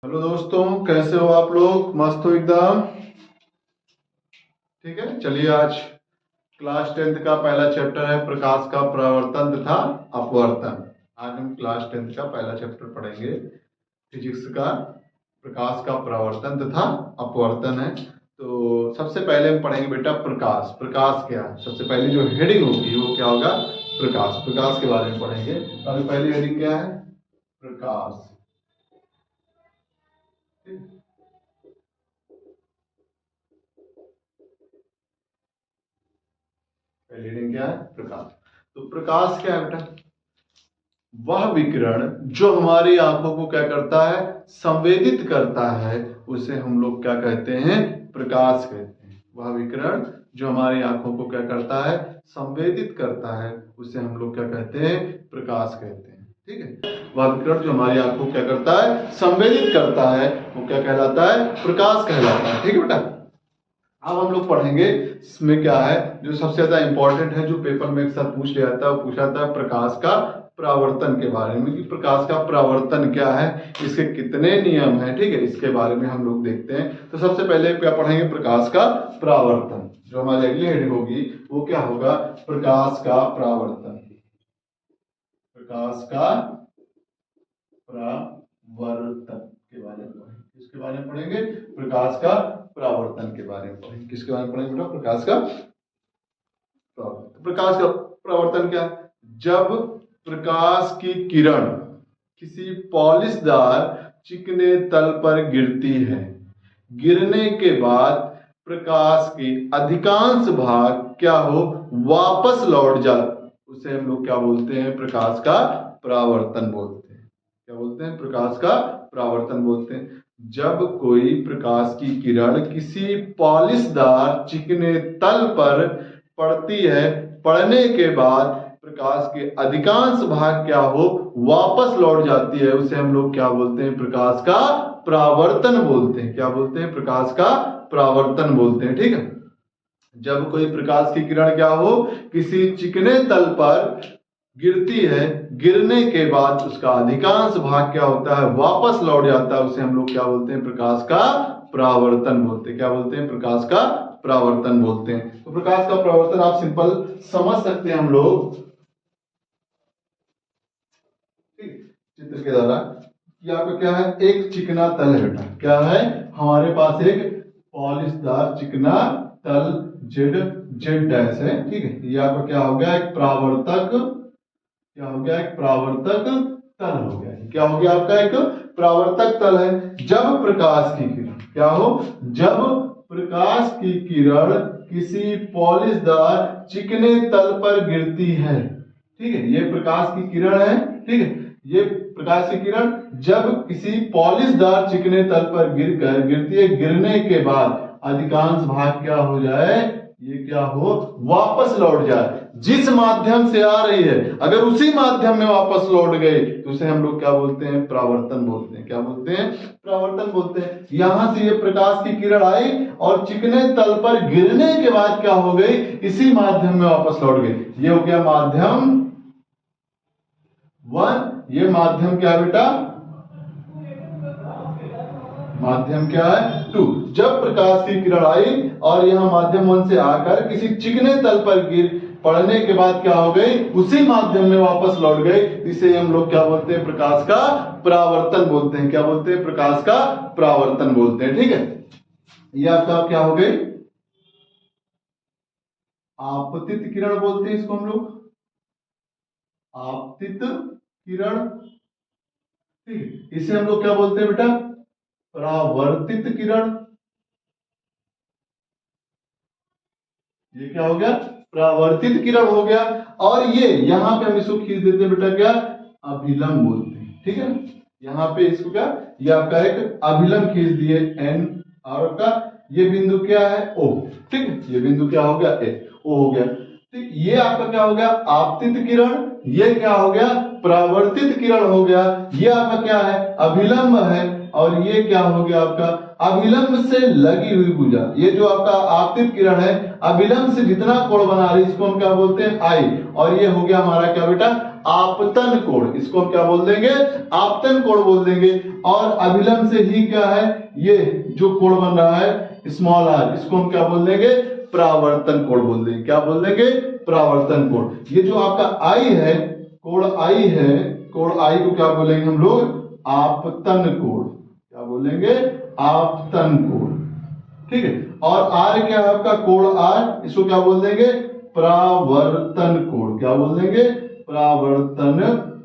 Hello दोस्तों, कैसे हो आप लोग? मस्त हो एकदम? ठीक है, चलिए आज क्लास 10th का पहला चैप्टर है प्रकाश का परावर्तन तथा अपवर्तन। आज हम क्लास 10th का पहला चैप्टर पढ़ेंगे फिजिक्स का। प्रकाश का परावर्तन तथा अपवर्तन है। तो सबसे पहले हम पढ़ेंगे बेटा प्रकाश। प्रकाश क्या है? सबसे पहले जो हेडिंग होगी वो क्या होगा? प्रकाश। प्रकाश के बारे में पढ़ेंगे। अभी पहली हेडिंग क्या है? प्रकाश। पहली हेडिंग क्या है? प्रकाश। तो प्रकाश क्या है बेटा? वह विकिरण जो हमारी आंखों को क्या करता है? संवेदित करता है, उसे हम लोग क्या कहते हैं? प्रकाश कहते हैं। वह विकिरण जो हमारी आंखों को क्या करता है? संवेदित करता है, उसे हम लोग क्या कहते हैं? प्रकाश कहते हैं। ठीक है, वह विकिरण जो हमारी आंखों को क्या करता है? संवेदित करता है, वो क्या कहलाता है? प्रकाश कहलाता है। ठीक है बेटा, अब हम लोग पढ़ेंगे इसमें क्या है जो सबसे ज्यादा इंपॉर्टेंट है, जो पेपर में एक साथ पूछ लिया जाता है। वो पूछा जाता है प्रकाश का परावर्तन के बारे में, कि प्रकाश का परावर्तन क्या है, इसके कितने नियम हैं। ठीक है, इसके बारे में हम लोग देखते हैं। तो सबसे पहले क्या पढ़ेंगे? प्रकाश का परावर्तन। जो हमारी अगली हेडिंग होगी वो क्या होगा? प्रकाश का परावर्तन। प्रकाश का परावर्तन के बारे में पढ़ेंगे। किसके बारे में पढ़ेंगे? प्रकाश का परावर्तन के बारे में पढ़ेंगे। किसके बारे में पढ़ेंगे बेटा? प्रकाश का परावर्तन। प्रकाश का परावर्तन क्या है? जब प्रकाश की किरण किसी पॉलिशदार चिकने तल पर गिरती है, गिरने के बाद प्रकाश की अधिकांश भाग क्या हो? वापस लौट जाता, उसे हम लोग क्या बोलते हैं? प्रकाश का परावर्तन बोलते हैं। क्या बोलते हैं? प्रकाश का परावर्तन बोलते हैं। जब कोई प्रकाश की किरण किसी पॉलिशदार चिकने तल पर पड़ती है, पड़ने के बाद प्रकाश के अधिकांश भाग क्या हो? वापस लौट जाती है, उसे हम लोग क्या बोलते हैं? प्रकाश का परावर्तन बोलते हैं। क्या बोलते हैं? प्रकाश का परावर्तन बोलते हैं। ठीक है, जब कोई प्रकाश की किरण क्या हो? किसी चिकने तल पर गिरती है, गिरने के बाद उसका अधिकांश भाग क्या होता है? वापस लौट जाता है, उसे हम लोग क्या बोलते हैं? प्रकाश का परावर्तन बोलते हैं। क्या बोलते हैं? प्रकाश का परावर्तन बोलते हैं। तो प्रकाश का परावर्तन आप सिंपल समझ सकते हैं हम लोग चित्र के द्वारा। यहाँ पे क्या है? एक चिकना तल है बेटा। क्या है? हमारे पास एक पॉलिशदार चिकना तल जेड जेड डैश है। ठीक है, यहाँ पे क्या हो गया? एक परावर्तक। क्या हो गया? एक परावर्तक तल हो गया। क्या हो गया? आपका एक परावर्तक तल है। जब प्रकाश की किरण क्या हो? जब प्रकाश की किरण किसी पॉलिशदार चिकने तल पर गिरती है, ठीक है, ये प्रकाश की किरण है। ठीक है, ये प्रकाश की किरण जब किसी पॉलिशदार चिकने तल पर गिरती है, गिरने के बाद अधिकांश भाग क्या हो जाए? ये क्या हो? वापस लौट जाए। जिस माध्यम से आ रही है, अगर उसी माध्यम में वापस लौट गई तो उसे हम लोग क्या बोलते हैं? परावर्तन बोलते हैं। क्या बोलते हैं? परावर्तन बोलते हैं। यहां से ये प्रकाश की किरण आई और चिकने तल पर गिरने के बाद क्या हो गई? इसी माध्यम में वापस लौट गई। ये हो गया माध्यम 1। ये माध्यम क्या बेटा? माध्यम क्या है? 2। जब प्रकाश की किरण आई और यहां माध्यम 1 से आकर किसी चिकने तल पर गिर पड़ने के बाद क्या हो गई? उसी माध्यम में वापस लौट गई। इसे हम लोग क्या बोलते हैं? प्रकाश का परावर्तन बोलते हैं। क्या बोलते हैं? प्रकाश का परावर्तन बोलते हैं। ठीक है, ये आपका क्या हो गई? आपतित किरण बोलते हैं इसको हम लोग, आपतित किरण। ठीक है, इसे हम लोग क्या बोलते हैं बेटा? परावर्तित किरण। ये क्या हो गया? परावर्तित किरण हो गया। और ये यहां पे हम इसको खींच देते हैं बेटा, क्या? अभिलंब बोलते हैं। ठीक है, यहां पे इसको क्या? ये आपका एक अभिलंब खींच दिए एन, और आपका ये बिंदु क्या है? ओ। ठीक है, ये बिंदु क्या हो गया? ए। ओ हो गया। ठीक, ये आपका क्या हो गया? आपतित किरण। ये क्या हो गया? परावर्तित किरण हो गया। ये आपका क्या है? अभिलंब है। और ये क्या हो गया आपका? अभिलंब से लगी हुई भुजा। ये जो आपका आपतित किरण है, अभिलंब से जितना कोण बना रही है, इसको हम क्या बोलते हैं? आई। और ये हो गया हमारा क्या बेटा? आपतन कोण, इसको हम क्या बोल देंगे? आपतन कोण बोल देंगे। और अभिलंब से ही क्या है, ये जो कोण बन रहा है स्मॉल आर, इसको हम क्या बोल देंगे? परावर्तन कोण बोल देंगे। क्या बोल देंगे? परावर्तन कोण। ये जो आपका आई है, कोण आई है, कोण आई को क्या बोलेंगे हम लोग? आपतन कोण। क्या बोलेंगे? आपतन कोण। ठीक है। और आर क्या है आपका? कोण आर, इसको क्या बोल देंगे? परावर्तन कोण। क्या बोल देंगे? परावर्तन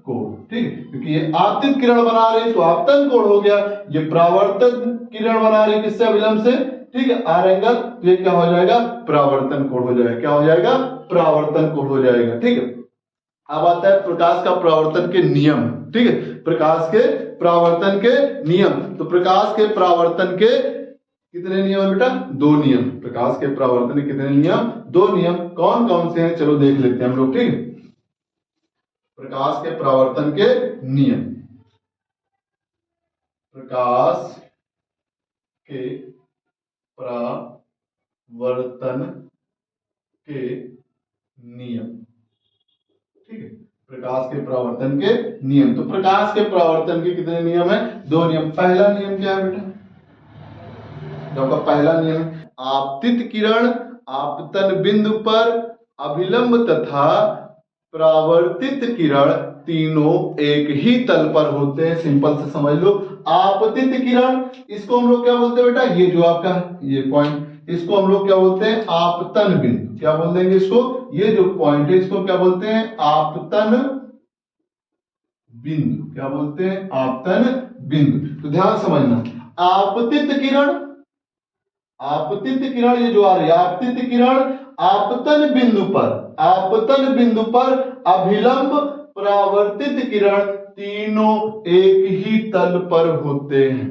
कोण। ठीक है, क्योंकि ये आपतित किरण बना रहे तो आपतन कोण हो गया, ये परावर्तन किरण बना रहे किससे? अभिलंब से। ठीक है, आर एंगल, तो ये क्या हो जाएगा? परावर्तन कोण हो जाएगा। क्या हो जाएगा? परावर्तन कोण हो जाएगा। ठीक है। अब आता है प्रकाश का परावर्तन के नियम। ठीक है, प्रकाश के परावर्तन के नियम। तो प्रकाश के परावर्तन के कितने नियम है बेटा? 2 नियम। प्रकाश के परावर्तन के कितने नियम? 2 नियम। कौन कौन से हैं चलो देख लेते हैं हम लोग। ठीक है, प्रकाश के परावर्तन के नियम। प्रकाश के परावर्तन के नियम। ठीक है, प्रकाश के परावर्तन के नियम। तो प्रकाश के परावर्तन के कितने नियम है? 2 नियम। पहला नियम क्या है बेटा? जो आपका पहला नियम है, आपतित किरण आपतन बिंदु पर अभिलंब तथा परावर्तित किरण तीनों एक ही तल पर होते हैं। सिंपल से समझ लो, आपतित किरण, इसको हम लोग क्या बोलते हैं बेटा? ये जो आपका ये पॉइंट, इसको हम लोग क्या बोलते हैं? आपतन बिंदु। क्या बोल देंगे इसको? ये जो पॉइंट है इसको क्या बोलते हैं? आपतन बिंदु। क्या बोलते हैं? आपतन बिंदु। तो ध्यान समझना, आपतित किरण, आपतित किरण ये जो आ रही है, आपतित किरण आपतन बिंदु पर, आपतन बिंदु पर अभिलंब परावर्तित किरण तीनों एक ही तल पर होते हैं।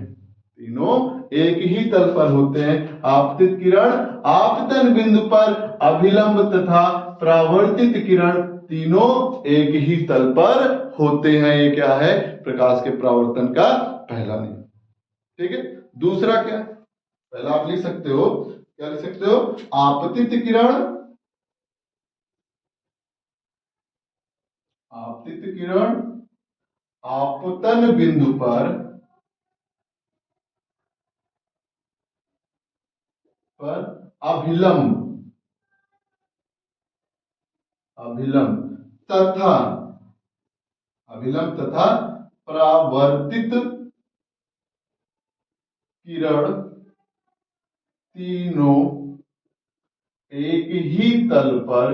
तीनों एक ही तल पर होते हैं। आपतित किरण आपतन बिंदु पर अभिलंब तथा परावर्तित किरण तीनों एक ही तल पर होते हैं। ये क्या है? प्रकाश के परावर्तन का पहला नियम। ठीक है। दूसरा क्या? पहला आप लिख सकते हो, क्या लिख सकते हो? आपतित किरण, आपतित किरण आपतन बिंदु पर अभिलंब, अभिलंब तथा, अभिलंब तथा परावर्तित किरण तीनों एक ही तल पर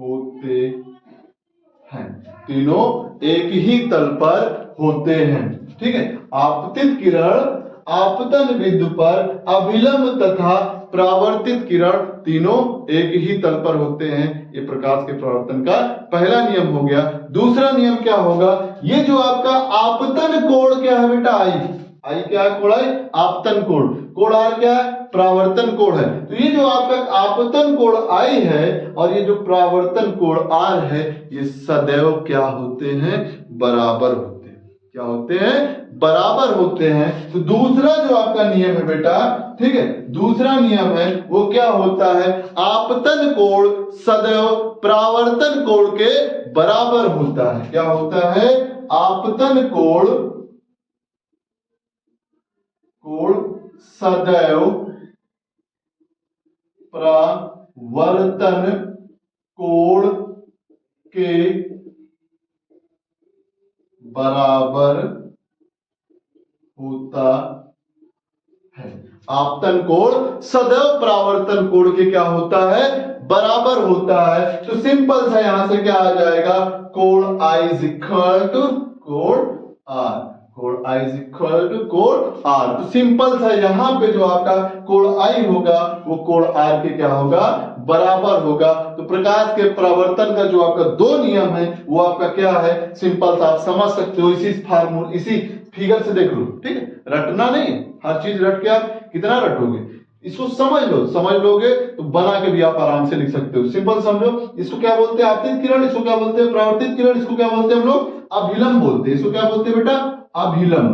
होते हैं। तीनों एक ही तल पर होते हैं। ठीक है। आपतित किरण आपतन बिंदु पर अभिलंब तथा परावर्तित किरण तीनों एक ही तल पर होते हैं। ये प्रकाश के परावर्तन का पहला नियम हो गया। दूसरा नियम क्या होगा? ये जो आपका आपतन कोण क्या है बेटा? आई, आई क्या है? कोण आई, आपतन कोण। कोण आर क्या है? परावर्तन कोण है। तो ये जो आपका आपतन कोण आई है और ये जो परावर्तन कोण आर है, ये सदैव क्या होते हैं? बराबर होते हैं। क्या होते हैं? बराबर होते हैं। तो दूसरा जो आपका नियम है बेटा, ठीक है, दूसरा नियम है वो क्या होता है? आपतन कोण सदैव परावर्तन कोण के बराबर होता है। क्या होता है? आपतन कोण, कोण सदैव परावर्तन कोण के बराबर होता है। आपतन कोण सदैव परावर्तन कोण के क्या होता है? बराबर होता है। तो सिंपल सा यहां से क्या आ जाएगा? कोण आई इज इक्वल टू कोण आर, कोण आई इज इक्वल टू कोण आर। तो सिंपल सा यहां पे जो आपका कोण आई होगा वो कोण आर के क्या होगा? बराबर होगा। तो प्रकाश के परावर्तन का जो आपका 2 नियम है वो आपका क्या है? सिंपल सा आप समझ सकते हो, इसी फार्मूला, इसी फिगर से देख लो। ठीक है, रटना नहीं, हर चीज रट के आप कितना रटोगे? इसको समझ लो, समझ लोगे तो बना के भी आप आराम से लिख सकते हो। सिंपल समझो, इसको क्या बोलते हैं? आपतित किरण, इसको क्या बोलते हैं? परावर्तित किरण, इसको क्या बोलते हैं हम लोग? अभिलंब बोलते हैं। इसको क्या बोलते हैं बेटा? अभिलंब,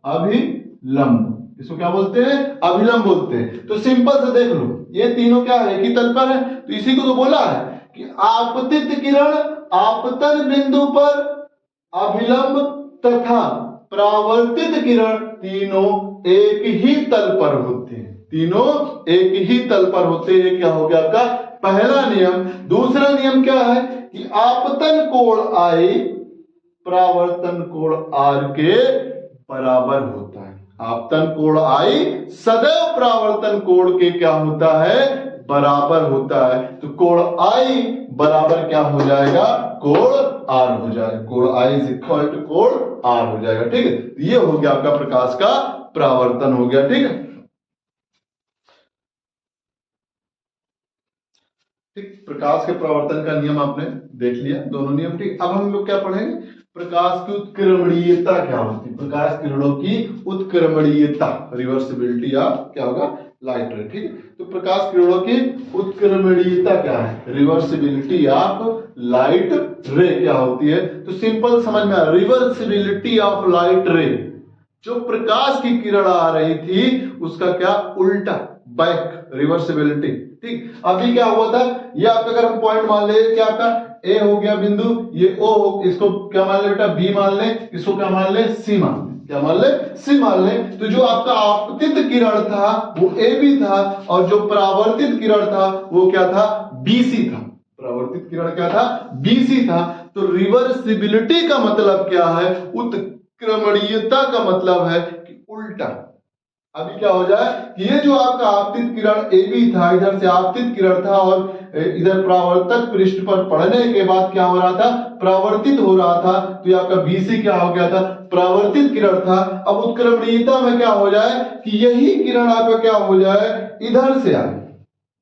अभिलंब। इसको क्या बोलते हैं? अभिलंब बोलते हैं। तो सिंपल से देख लो, ये तीनों क्या है कि तल पर है, तो इसी को तो बोला है कि आपतित किरण आपतन बिंदु पर अभिलंब तथा परावर्तित किरण तीनों एक ही तल पर होते हैं। तीनों एक ही तल पर होते हैं। क्या हो गया आपका पहला नियम। दूसरा नियम क्या है कि आपतन कोण I परावर्तन कोण R के बराबर होता है। आपतन कोण I सदैव परावर्तन कोण के क्या होता है? बराबर होता है। तो कोण I बराबर क्या हो जाएगा? कोण R हो जाएगा। कोण I इज इक्वल टू कोण R हो जाएगा। ठीक है, ये हो गया आपका प्रकाश का परावर्तन हो गया। ठीक है, ठीक, प्रकाश के परावर्तन का नियम आपने देख लिया, दोनों नियम। ठीक, अब हम लोग क्या पढ़ेंगे? प्रकाश की उत्क्रमणीयता क्या होती है? प्रकाश किरणों की उत्क्रमणीयता, रिवर्सिबिलिटी या क्या होगा? लाइट रे। ठीक है, तो प्रकाश किरणों की उत्क्रमणीयता क्या है? रिवर्सिबिलिटी ऑफ लाइट रे क्या होती है? तो सिंपल समझ में आ रहा, रिवर्सिबिलिटी ऑफ लाइट रे, जो प्रकाश की किरण आ रही थी उसका क्या उल्टा, बैक, रिवर्सिबिलिटी। ठीक, अभी क्या हुआ था, ये आपका अगर हम पॉइंट मान ले कि आपका ए हो गया बिंदु, ये ओ हो, इसको क्या मान ले बेटा? बी मान ले, इसको क्या मान ले? सी मान ले। क्या मान ले? सी मान ले। तो जो आपका आपतित किरण था वो ए बी था, और जो परावर्तित किरण था वो क्या था? बीसी था। परावर्तित किरण क्या था? बीसी था। तो रिवर्सिबिलिटी का मतलब क्या है? उत्क्रमणीयता का मतलब है कि उल्टा। अभी क्या हो जाए, ये जो आपका आपतित किरण ए बी था, इधर से आपतित किरण था और इधर परावर्तक पृष्ठ पर पड़ने के बाद क्या हो रहा था? परावर्तित हो रहा था। तो ये आपका बीसी क्या हो गया था? परावर्तित किरण था। अब उत्क्रमणीयता में क्या हो जाए कि यही किरण आपका क्या हो जाए? इधर से आए।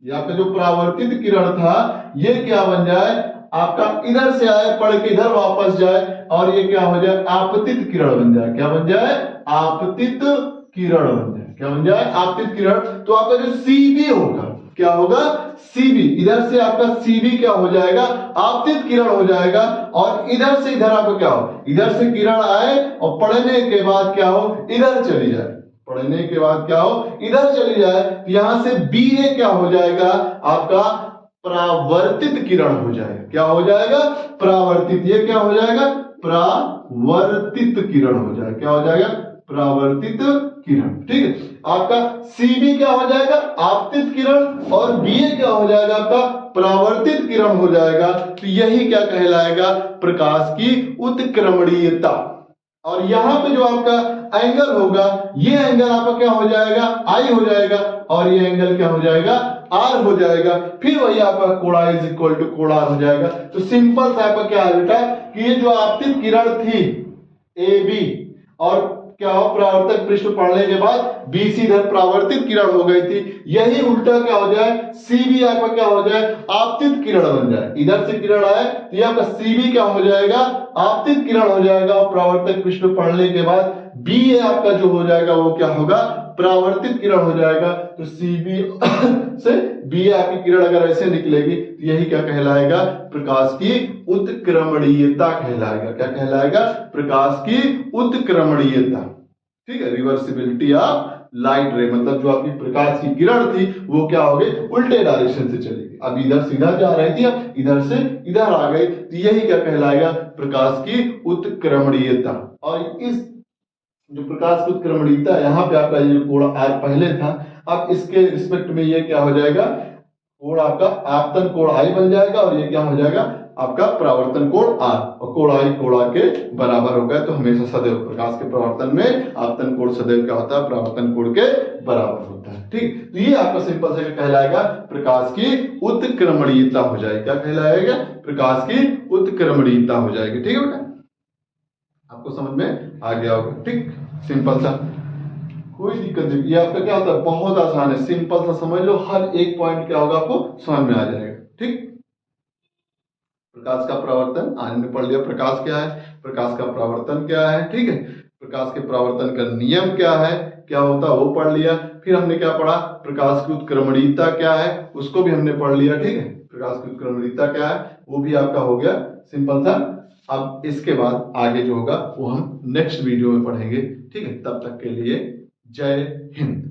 ये आपका जो परावर्तित किरण था ये क्या बन जाए? आपका इधर से आए, पढ़ के इधर वापस जाए, और ये क्या हो जाए? आपतित किरण बन जाए। क्या बन जाए? आपतित किरण बन जाए। क्या बन जाए? आपतित किरण। तो आपका जो सीबी होगा, क्या होगा? सीबी, इधर से आपका सीबी क्या हो जाएगा? आपतित किरण हो जाएगा। और इधर से इधर आपका क्या हो? इधर से किरण आए और पढ़ने के बाद क्या हो? इधर चली जाए। पढ़ने के बाद क्या हो? इधर चली जाए। यहां से बी ए क्या हो जाएगा? आपका परावर्तित किरण हो जाएगा। क्या हो जाएगा? परावर्तित। ये क्या हो जाएगा? परावर्तित किरण हो जाएगा। क्या हो जाएगा? परावर्तित किरण। ठीक है, आपका सीबी क्या हो जाएगा? आपतित किरण, और बीए क्या हो जाएगा? आपका परावर्तित किरण हो जाएगा। तो यही क्या कहलाएगा? प्रकाश की उत्क्रमणीयता। और यहां पे जो आपका एंगल होगा, ये एंगल आपका क्या हो जाएगा? आई हो जाएगा, और ये एंगल क्या हो जाएगा? आर हो जाएगा। फिर वही आपका कोण I इज इक्वल टू कोण R हो जाएगा। तो सिंपल सा आपका क्या है बेटा कि ये जो आपतित किरण थी ए बी, और क्या हो? परावर्तक पृष्ठ पड़ने के बाद बीसी इधर परावर्तित किरण हो गई थी, यही उल्टा क्या हो जाए? सीबी आपका क्या हो जाए? आपतित किरण बन जाए। इधर से किरण आए तो ये आपका सीबी क्या हो जाएगा? आपतित किरण हो जाएगा, और परावर्तक पृष्ठ पड़ने के बाद बी ए आपका जो हो जाएगा वो क्या होगा? परावर्तित किरण हो जाएगा। तो सीबी से बी आपकी किरण अगर ऐसे निकलेगी तो यही क्या कहलाएगा? प्रकाश की उत्क्रमणीयता कहलाएगा। क्या कहलाएगा? प्रकाश की उत्क्रमणीयता। ठीक है, रिवर्सिबिलिटी ऑफ लाइट रे, मतलब जो आपकी प्रकाश की किरण थी वो क्या हो गई? उल्टे डायरेक्शन से चली गई। अब इधर से इधर जा रही थी, अब इधर से इधर आ गई। तो यही क्या कहलाएगा? प्रकाश की उत्क्रमणीयता। और इस जो प्रकाश की उत्क्रमणीयता, यहाँ पे आपका जो कोण R पहले था, अब इसके रिस्पेक्ट में ये क्या हो जाएगा? कोण आपका आपतन कोण I बन जाएगा, और ये क्या हो जाएगा? आपका परावर्तन कोण R, और कोण I कोण R के बराबर हो गया। तो हमेशा सदैव प्रकाश के परावर्तन में आपतन कोण सदैव क्या होता है? परावर्तन कोण के बराबर होता है। ठीक, तो ये आपका सिंपल से कहलाएगा प्रकाश की उत्क्रमणीयता हो जाएगी। क्या कहलाएगा? प्रकाश की उत्क्रमणीयता हो जाएगी। ठीक है बेटा, आपको समझ में आ गया होगा। ठीक, सिंपल सा, कोई दिक्कत नहीं। ये आपका क्या होता है? बहुत आसान है, सिंपल सा समझ लो। हर एक पॉइंट क्या होगा आपको समझ में आ जाएगा। ठीक, प्रकाश का परावर्तन आज हमने पढ़ लिया। प्रकाश क्या है, प्रकाश का परावर्तन क्या है। ठीक है, प्रकाश के परावर्तन का नियम क्या है, क्या होता है वो पढ़ लिया। फिर हमने क्या पढ़ा? प्रकाश की उत्क्रमणीयता क्या है, उसको भी हमने पढ़ लिया। ठीक है, प्रकाश की उत्क्रमणीयता क्या है वो भी आपका हो गया, सिंपल था। अब इसके बाद आगे जो होगा वो हम नेक्स्ट वीडियो में पढ़ेंगे। ठीक है, तब तक के लिए जय हिंद।